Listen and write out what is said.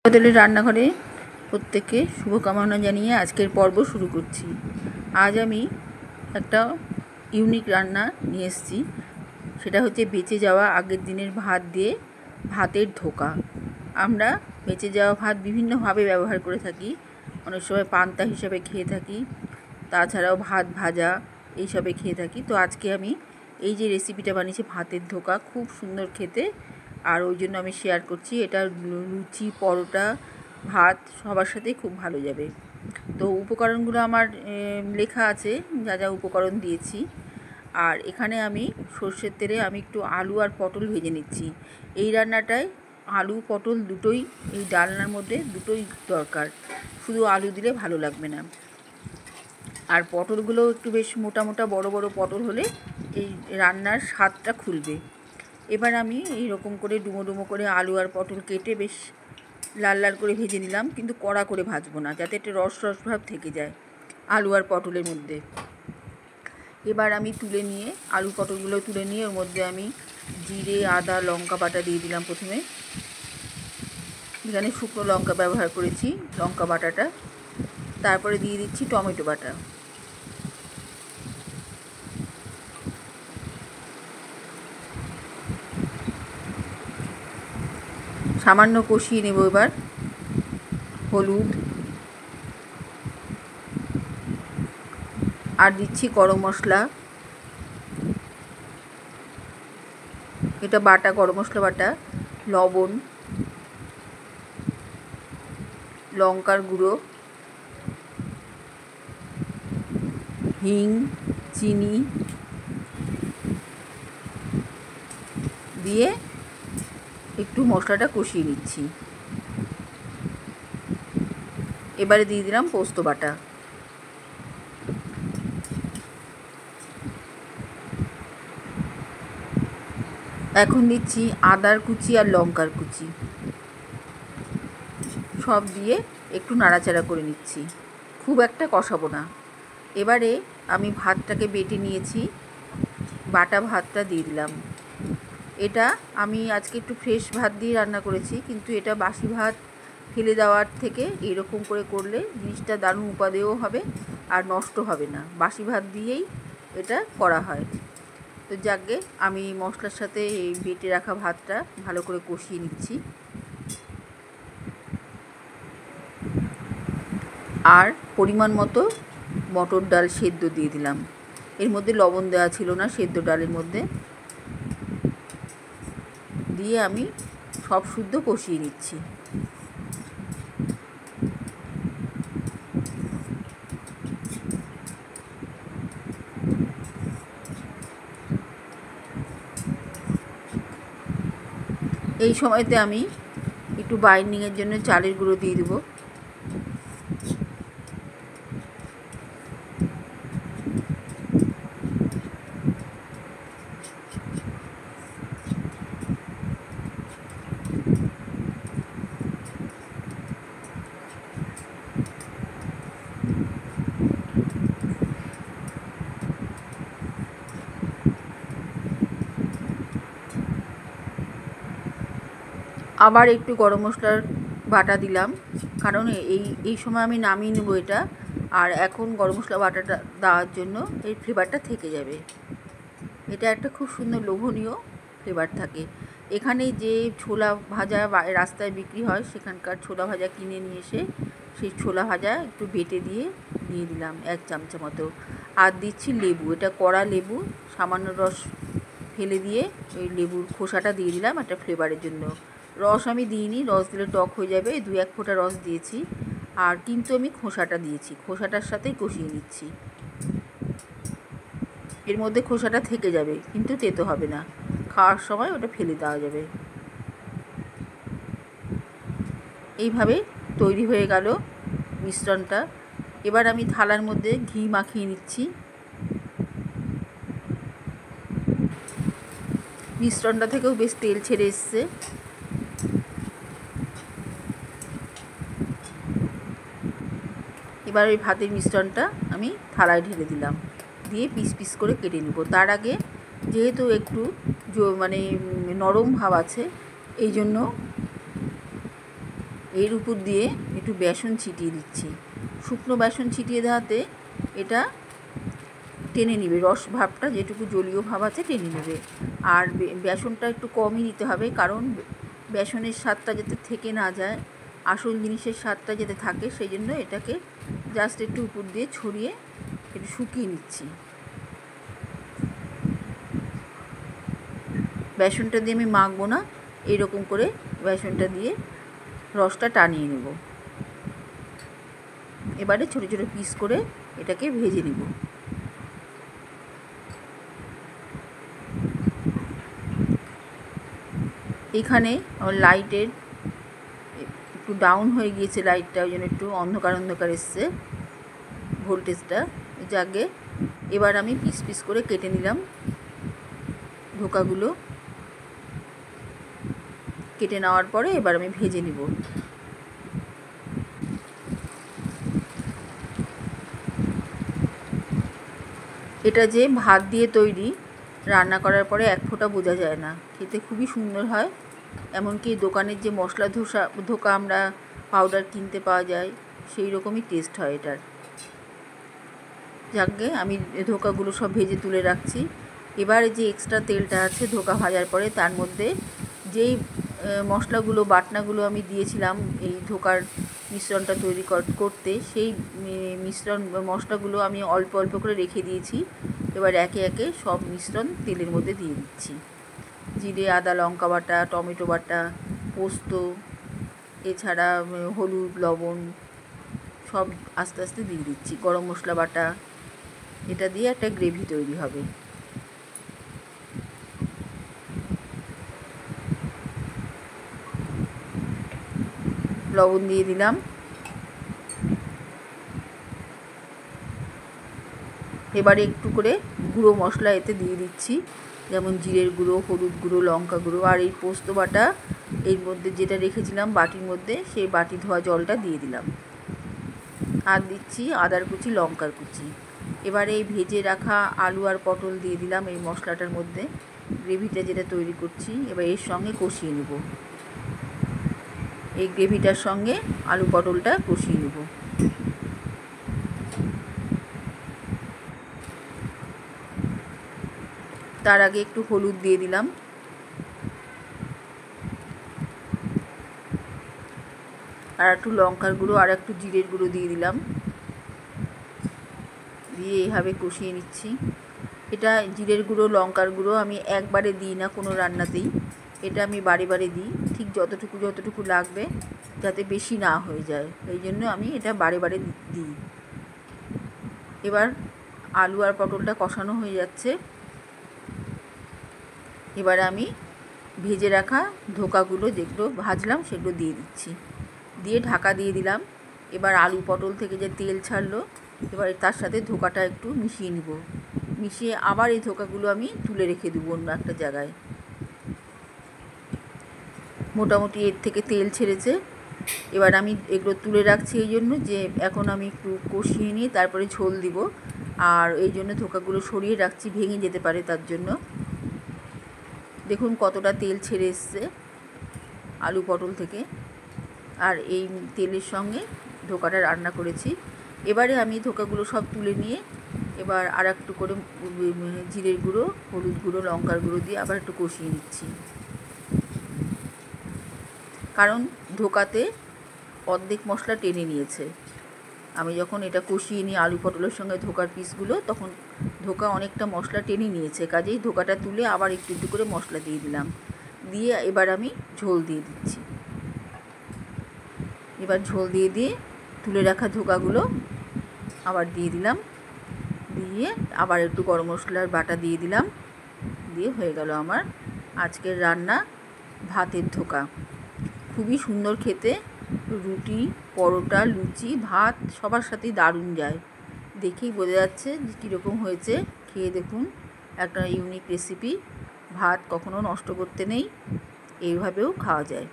বদলের রান্নাঘরে প্রত্যেককে শুভকামনা জানিয়ে আজকের পর্ব শুরু করছি। আজ আমি একটা ইউনিক রান্না নিয়ে এসেছি। সেটা হচ্ছে বেঁচে যাওয়া আগের দিনের ভাত দিয়ে ভাতের ধোকা। আমরা বেঁচে যাওয়া ভাত বিভিন্নভাবে ব্যবহার করে থাকি। অনেক সময় পান্তা হিসাবে খেয়ে থাকি, তাছাড়াও ভাত ভাজা এইসবে খেয়ে থাকি। তো আজকে আমি এই যে রেসিপিটা বানিয়েছি ভাতের ধোকা, খুব সুন্দর খেতে, আর ওই জন্য আমি শেয়ার করছি। এটা লুচি, পরোটা, ভাত সবার সাথেই খুব ভালো যাবে। তো উপকরণগুলো আমার লেখা আছে, যা যা উপকরণ দিয়েছি। আর এখানে আমি সর্ষের তেলে আমি একটু আলু আর পটল ভেজে নিচ্ছি। এই রান্নাটায় আলু পটল দুটোই, এই ডালনার মধ্যে দুটোই দরকার, শুধু আলু দিলে ভালো লাগবে না। আর পটলগুলো একটু বেশ মোটা মোটা বড় বড় পটল হলে এই রান্নার স্বাদটা খুলবে। এবার আমি এই রকম করে ডুমো ডুমো করে আলু আর পটল কেটে বেশ লাল লাল করে ভেজে নিলাম, কিন্তু কড়া করে ভাজবো না, যাতে একটা রস রস ভাব থেকে যায় আলু আর পটলের মধ্যে। এবার আমি তুলে নিয়ে আলু পটলগুলো তুলে নিয়ে ওর মধ্যে আমি জিরে, আদা, লঙ্কা বাটা দিয়ে দিলাম। প্রথমে এখানে শুকনো লঙ্কা ব্যবহার করেছি, লঙ্কা বাটাটা। তারপরে দিয়ে দিচ্ছি টমেটো বাটা। সামান্য কষিয়ে নেব। এবার হলুদ আর দিচ্ছি গরম মশলা, এটা বাটা গরম মশলা বাটা, লবণ, লঙ্কার গুঁড়ো, হিং, চিনি দিয়ে একটু মশলাটা কষিয়ে নিচ্ছি। এবারে দিয়ে দিলাম পোস্ত বাটা। এখন দিচ্ছি আদার কুচি আর লঙ্কার কুচি, সব দিয়ে একটু নাড়াচাড়া করে নিচ্ছি, খুব একটা কষাবো না। এবারে আমি ভাতটাকে বেটে নিয়েছি, বাটা ভাতটা দিয়ে দিলাম। এটা আমি আজকে একটু ফ্রেশ ভাত দিয়ে রান্না করেছি, কিন্তু এটা বাসি ভাত ফেলে দেওয়ার থেকে এরকম করে করলে জিনিসটা দারুণ উপাদেয় হবে আর নষ্ট হবে না। বাসি ভাত দিয়েই এটা করা হয়। তো যাকে আমি মশলার সাথে এই বেটে রাখা ভাতটা ভালো করে কষিয়ে নিচ্ছি। আর পরিমাণ মতো মটর ডাল সেদ্ধ দিয়ে দিলাম। এর মধ্যে লবণ দেওয়া ছিল না, সেদ্ধ ডালের মধ্যে দিয়ে আমি সব শুদ্ধ কষিয়ে নিচ্ছি। এই সময়তে আমি একটু বাইন্ডিংয়ের জন্য চালের গুঁড়ো দিয়ে দেবো। আবার একটু গরম মশলার বাটা দিলাম, কারণ এই সময় আমি নামিয়ে নেবো এটা। আর এখন গরম মশলা বাটাটা দেওয়ার জন্য এই ফ্লেভারটা থেকে যাবে। এটা একটা খুব সুন্দর লোভনীয় ফ্লেভার থাকে। এখানে যে ছোলা ভাজা রাস্তায় বিক্রি হয়, সেখানকার ছোলা ভাজা কিনে নিয়ে এসে সেই ছোলা ভাজা একটু বেটে দিয়ে দিলাম 1 চামচা মতো। আর দিচ্ছি লেবু, এটা কড়া লেবু, সামান্য রস ফেলে দিয়ে ওই লেবুর খোসাটা দিয়ে দিলাম একটা ফ্লেভারের জন্য। রস আমি দিইনি, রস দিলে টক হয়ে যাবে, 2-1 ফোঁটা রস দিয়েছি। আর কিন্তু আমি খোসাটা দিয়েছি, খোসাটার সাথেই কষিয়ে নিচ্ছি। এর মধ্যে খোসাটা থেকে যাবে, কিন্তু তেতো হবে না, খাওয়ার সময় ওটা ফেলে দেওয়া যাবে। এইভাবে তৈরি হয়ে গেল মিশ্রণটা। এবার আমি থালার মধ্যে ঘি মাখিয়ে নিচ্ছি। মিশ্রণটা থেকেও বেশ তেল ছেড়ে এসছে। এবার ওই ভাতের মিশ্রণটা আমি থালায় ঢেলে দিলাম, দিয়ে পিস পিস করে কেটে নেব। তার আগে যেহেতু একটু নরম ভাব আছে, এই জন্য এর উপর দিয়ে একটু বেসন ছিটিয়ে দিচ্ছি। শুকনো বেসন ছিটিয়ে দেওয়াতে এটা টেনে নেবে, রস ভাবটা যেটুকু জলীয় ভাব আছে টেনে নেবে। আর বেসনটা একটু কমই দিতে হবে, কারণ বেসনের স্বাদটা যাতে থেকে না যায়, আসল জিনিসের স্বাদটা যাতে থাকে, সেই জন্য এটাকে জাস্ট একটু উপর দিয়ে ছড়িয়ে একটু শুকিয়ে নিচ্ছি। বেসনটা দিয়ে আমি মাখবো না, এইরকম করে বেসনটা দিয়ে রসটা টানিয়ে নেব। এবারে ছোটো ছোটো পিস করে এটাকে ভেজে নেব। এখানে লাইটের একটু ডাউন হয়ে গিয়েছে, লাইটটা ওই জন্য একটু অন্ধকার অন্ধকার এসছে ভোল্টেজটা। যাকে এবার আমি পিস পিস করে কেটে নিলাম ধোকাগুলো। কেটে নেওয়ার পরে এবার আমি ভেজে নিব। এটা যে ভাত দিয়ে তৈরি, রান্না করার পরে এক ফোঁটা বোঝা যায় না, খেতে খুবই সুন্দর হয়। এমনকি দোকানের যে মশলা ধোকা আমরা পাউডার কিনতে পাওয়া যায়, সেই রকমই টেস্ট হয় এটার। যাকে আমি ধোকাগুলো সব ভেজে তুলে রাখছি। এবারে যে এক্সট্রা তেলটা আছে ধোকা ভাজার পরে, তার মধ্যে যেই মশলাগুলো বাটনাগুলো আমি দিয়েছিলাম এই ধোকার মিশ্রণটা তৈরি করতে, সেই মশলাগুলো আমি অল্প অল্প করে রেখে দিয়েছি। এবার একে একে সব মিশ্রণ তেলের মধ্যে দিয়ে দিচ্ছি। জিরে, আদা, লঙ্কা বাটা, টমেটো বাটা, পোস্ত, এছাড়া হলুদ, লবণ সব আস্তে আস্তে দিয়ে দিচ্ছি। গরম মশলা বাটা, এটা দিয়ে একটা গ্রেভি তৈরি হবে। লবণ দিয়ে দিলাম। এবারে একটু করে গুঁড়ো মশলা এতে দিয়ে দিচ্ছি, যেমন জিরের গুঁড়ো, হলুদ গুঁড়ো, লঙ্কা গুঁড়ো। আর এই পোস্ত বাটা এর মধ্যে যেটা রেখেছিলাম বাটির মধ্যে, সেই বাটি ধোয়া জলটা দিয়ে দিলাম। আর দিচ্ছি আদার কুচি, লঙ্কার কুচি। এবারে এই ভেজে রাখা আলু আর পটল দিয়ে দিলাম এই মশলাটার মধ্যে, গ্রেভিটা যেটা তৈরি করছি। এবার এর সঙ্গে কষিয়ে নেব, এই গ্রেভিটার সঙ্গে আলু পটলটা কষিয়ে নেব। তার আগে একটু হলুদ দিয়ে দিলাম, আর একটু লঙ্কার গুঁড়ো আর একটু জিরের গুঁড়ো দিয়ে দিলাম। দিয়ে এইভাবে কষিয়ে নিচ্ছি। এটা জিরের গুঁড়ো, লঙ্কার গুঁড়ো আমি একবারে দিই না কোনো রান্নাতেই, এটা আমি বারে বারে দিই, ঠিক যতটুকু লাগবে, যাতে বেশি না হয়ে যায়, এই জন্য আমি এটা বারে বারে দিই। এবার আলু আর পটলটা কষানো হয়ে যাচ্ছে। এবার আমি ভেজে রাখা ধোকাগুলো যেগুলো ভাজলাম সেগুলো দিয়ে দিচ্ছি, দিয়ে ঢাকা দিয়ে দিলাম। এবার আলু পটল থেকে যে তেল ছাড়লো, এবার তার সাথে ধোকাটা একটু মিশিয়ে নিব। মিশিয়ে আবার এই ধোকাগুলো আমি তুলে রেখে দেবো অন্য একটা জায়গায়। মোটামুটি এর থেকে তেল ছেড়েছে। এবার আমি এগুলো তুলে রাখছি এই জন্য যে এখন আমি একটু কষিয়ে নিয়ে তারপরে ঝোল দিব, আর এই জন্য ধোকাগুলো সরিয়ে রাখছি, ভেঙে যেতে পারে তার জন্য। দেখুন কতটা তেল ছেড়ে এসছে আলু পটল থেকে, আর এই তেলের সঙ্গে ধোকাটা রান্না করেছি। এবারে আমি ধোকাগুলো সব তুলে নিয়ে এবার আর একটু করে জিরের গুঁড়ো, হলুদ গুঁড়ো, লঙ্কার গুঁড়ো দিয়ে আবার একটু কষিয়ে নিচ্ছি, কারণ ধোকাতে অর্ধেক মশলা টেনে নিয়েছে। আমি যখন এটা কষিয়ে নিই আলু পটলের সঙ্গে ধোকার পিসগুলো, তখন ধোকা অনেকটা মশলা টেনে নিয়েছে, কাজেই ধোকাটা তুলে আবার একটু একটু করে মশলা দিয়ে দিলাম। দিয়ে এবার আমি ঝোল দিয়ে দিচ্ছি। এবার ঝোল দিয়ে দিয়ে তুলে রাখা ধোকাগুলো আবার দিয়ে দিলাম, দিয়ে আবার একটু গরম মশলার বাটা দিয়ে দিলাম। দিয়ে হয়ে গেল আমার আজকের রান্না ভাতের ধোকা। খুবই সুন্দর খেতে, রুটি, পরোটা, লুচি, ভাত সবার সাথেই দারুণ যায়। দেখেই বোঝা যাচ্ছে যে কীরকম হয়েছে, খেয়ে দেখুন। একটা ইউনিক রেসিপি, ভাত কখনো নষ্ট করতে নেই, এইভাবেও খাওয়া যায়।